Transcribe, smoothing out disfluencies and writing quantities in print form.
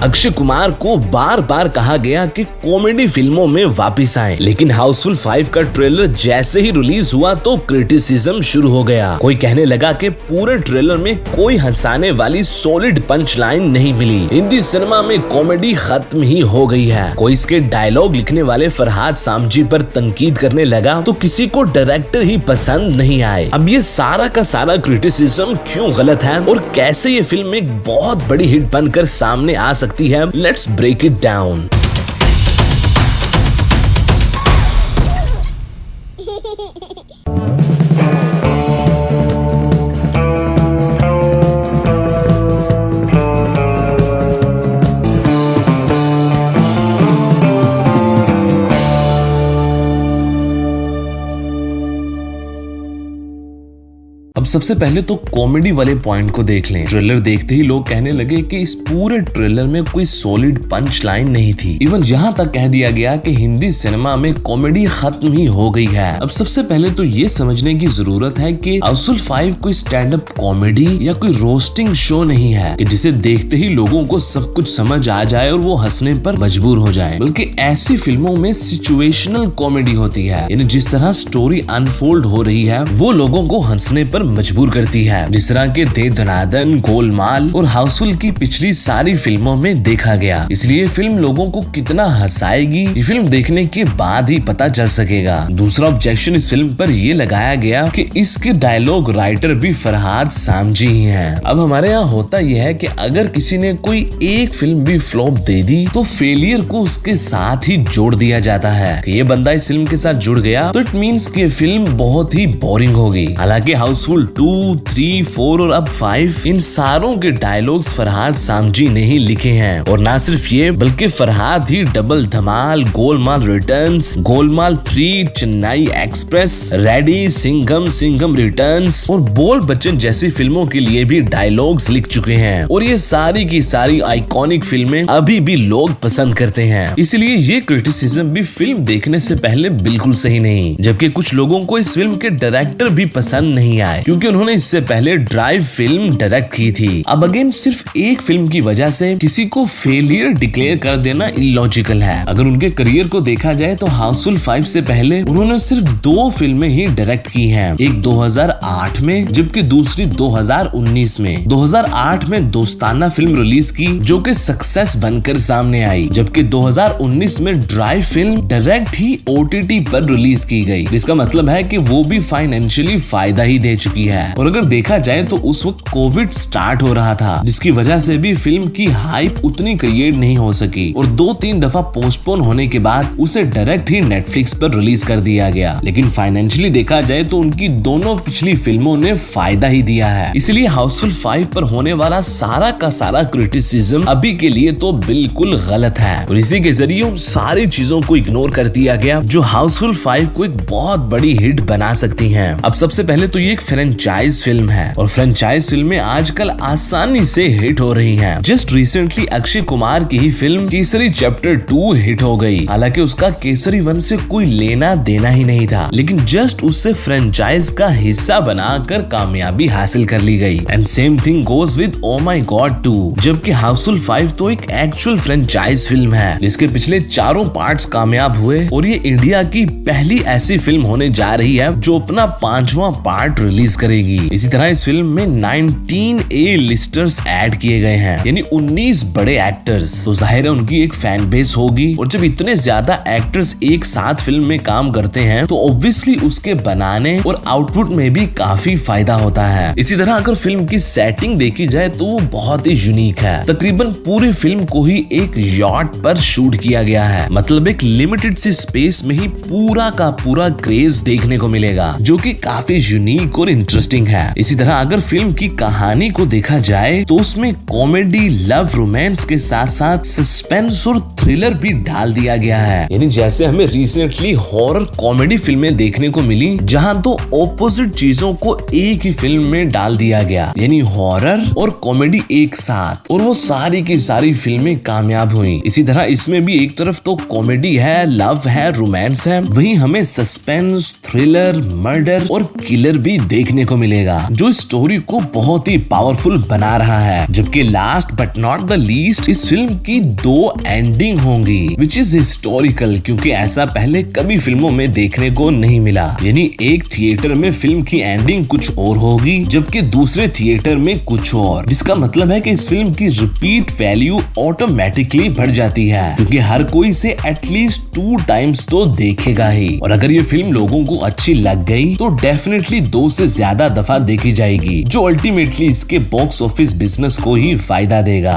अक्षय कुमार को बार बार कहा गया कि कॉमेडी फिल्मों में वापस आए, लेकिन हाउसफुल 5 का ट्रेलर जैसे ही रिलीज हुआ तो क्रिटिसिज्म शुरू हो गया। कोई कहने लगा कि पूरे ट्रेलर में कोई हंसाने वाली सॉलिड पंच लाइन नहीं मिली, हिंदी सिनेमा में कॉमेडी खत्म ही हो गई है। कोई इसके डायलॉग लिखने वाले फरहाद सामजी पर तनकीद करने लगा तो किसी को डायरेक्टर ही पसंद नहीं आए। अब ये सारा का सारा क्रिटिसिज्म क्यों गलत है और कैसे ये फिल्म एक बहुत बड़ी हिट बनकर सामने आ सकती है, लेट्स ब्रेक इट डाउन। अब सबसे पहले तो कॉमेडी वाले पॉइंट को देख लें। ट्रेलर देखते ही लोग कहने लगे कि इस पूरे ट्रेलर में कोई सॉलिड पंच लाइन नहीं थी। इवन यहाँ तक कह दिया गया कि हिंदी सिनेमा में कॉमेडी खत्म ही हो गई है। अब सबसे पहले तो ये समझने की जरूरत है कि हाउसफुल 5 कोई स्टैंड अप कॉमेडी या कोई रोस्टिंग शो नहीं है कि जिसे देखते ही लोगों को सब कुछ समझ आ जाए और वो हंसने पर मजबूर हो जाए, बल्कि ऐसी फिल्मों में सिचुएशनल कॉमेडी होती है। यानी जिस तरह स्टोरी अनफोल्ड हो रही है वो लोगों को हंसने पर मजबूर करती है, जिस तरह के दे दनादन, गोलमाल और हाउसफुल की पिछली सारी फिल्मों में देखा गया। इसलिए फिल्म लोगों को कितना हंसाएगी ये फिल्म देखने के बाद ही पता चल सकेगा। दूसरा ऑब्जेक्शन इस फिल्म पर यह लगाया गया कि इसके डायलॉग राइटर भी फरहाद सामजी ही हैं। अब हमारे यहाँ होता यह है कि अगर किसी ने कोई एक फिल्म भी फ्लॉप दे दी तो फेलियर को उसके साथ ही जोड़ दिया जाता है कि ये बंदा इस फिल्म के साथ जुड़ गया तो इट मीन्स कि फिल्म बहुत ही बोरिंग होगी। हालांकि हाउसफुल 2, 3, 4 और अब 5 इन सारों के डायलॉग्स फरहाद सामजी ने ही लिखे हैं। और ना सिर्फ ये बल्कि फरहाद ही Double Dhamaal, Golmaal Returns, Golmaal 3, Chennai Express, Ready, Singham Returns और बोल बच्चन जैसी फिल्मों के लिए भी डायलॉग्स लिख चुके हैं। और ये सारी की सारी आइकॉनिक फिल्में अभी भी लोग पसंद करते हैं। इसलिए ये क्रिटिसिज्म भी फिल्म देखने से पहले बिल्कुल सही नहीं। जबकि कुछ लोगों को इस फिल्म के डायरेक्टर भी पसंद नहीं आए क्योंकि उन्होंने इससे पहले ड्राइव फिल्म डायरेक्ट की थी। अब अगेन सिर्फ एक फिल्म की वजह से किसी को फेलियर डिक्लेयर कर देना इलॉजिकल है। अगर उनके करियर को देखा जाए तो हाउसफुल 5 से पहले उन्होंने सिर्फ 2 फिल्में ही डायरेक्ट की हैं। एक 2008 में जबकि दूसरी 2019 में। 2008 में दोस्ताना फिल्म रिलीज की जो कि सक्सेस बनकर सामने आई, जबकि 2019 में ड्राइव फिल्म डायरेक्ट ही OTT पर रिलीज की गई, जिसका मतलब है कि वो भी फाइनेंशियली फायदा ही दे चुकी है। और अगर देखा जाए तो उस वक्त कोविड स्टार्ट हो रहा था जिसकी वजह से भी फिल्म की हाइप उतनी क्रिएट नहीं हो सकी और 2-3 दफा पोस्टपोन होने के बाद उसे डायरेक्ट ही नेटफ्लिक्स पर रिलीज कर दिया गया। लेकिन फाइनेंशियली देखा जाए तो उनकी दोनों पिछली फिल्मों ने फायदा ही दिया है। इसलिए हाउसफुल 5 पर होने वाला सारा का सारा क्रिटिसिज्म अभी के लिए तो बिल्कुल गलत है और इसी के जरिए उन सारी चीजों को इग्नोर कर दिया गया जो हाउसफुल 5 को एक बहुत बड़ी हिट बना सकती हैं। अब सबसे पहले तो ये एक फ्रेंचाइज फिल्म है और फ्रेंचाइज फिल्में आजकल आसानी से हिट हो रही हैं। जस्ट रिसेंटली अक्षय कुमार की ही फिल्म केसरी चैप्टर 2 हिट हो गई। हालांकि उसका केसरी 1 से कोई लेना देना ही नहीं था, लेकिन जस्ट उससे फ्रेंचाइज का हिस्सा बनाकर कामयाबी हासिल कर ली गई। And same thing goes with oh my God 2, जबकि हाउसफुल 5 तो एक एक्चुअल फ्रेंचाइज फिल्म है जिसके पिछले चारों पार्ट्स कामयाब हुए और ये इंडिया की पहली ऐसी फिल्म होने जा रही है जो अपना 5वां पार्ट रिलीज करेगी। इसी तरह इस फिल्म में 19 A-लिस्टर्स ऐड किए गए हैं, यानी 19 बड़े एक्टर्स। तो जाहिर है उनकी एक फैन बेस होगी और जब इतने ज्यादा एक्टर्स एक साथ फिल्म में काम करते हैं तो ऑब्वियसली उसके बनाने और आउटपुट में भी काफी फायदा होता है। इसी तरह अगर फिल्म की सेटिंग देखी जाए तो वो बहुत ही यूनिक है। तकरीबन पूरी फिल्म को ही एक यॉट पर शूट किया गया है, मतलब एक लिमिटेड सी स्पेस में ही पूरा का पूरा क्रेज देखने को मिलेगा जो कि काफी यूनिक और इंटरेस्टिंग है। इसी तरह अगर फिल्म की कहानी को देखा जाए तो उसमें कॉमेडी, लव, रोमांस के साथ साथ सस्पेंस और थ्रिलर भी डाल दिया गया है। यानी जैसे हमें रिसेंटली हॉरर कॉमेडी फिल्में देखने को मिली जहां दो ऑपोजिट चीजों को एक ही फिल्म में डाल दिया गया, यानी हॉरर और कॉमेडी एक साथ, और वो सारी की सारी फिल्में कामयाब हुई। इसी तरह इसमें भी एक तरफ तो कॉमेडी है, लव है, रोमांस है, वहीं हमें सस्पेंस, थ्रिलर, मर्डर और किलर भी देखने देखने को मिलेगा, जो स्टोरी को बहुत ही पावरफुल बना रहा है। जबकि last but not the least, इस फिल्म की 2 एंडिंग होंगी, विच इज हिस्टोरिकल, क्योंकि ऐसा पहले कभी फिल्मों में देखने को नहीं मिला। यानी एक थिएटर में फिल्म की एंडिंग कुछ और होगी, जबकि दूसरे थिएटर में कुछ और, जिसका मतलब है कि इस फिल्म की रिपीट वैल्यू ऑटोमेटिकली बढ़ जाती है, क्योंकि हर कोई इसे एटलीस्ट 2 टाइम्स तो देखेगा ही। और अगर ये फिल्म लोगों को अच्छी लग गई तो डेफिनेटली 2 से ज्यादा दफा देखी जाएगी, जो अल्टीमेटली इसके बॉक्स ऑफिस बिजनेस को ही फायदा देगा।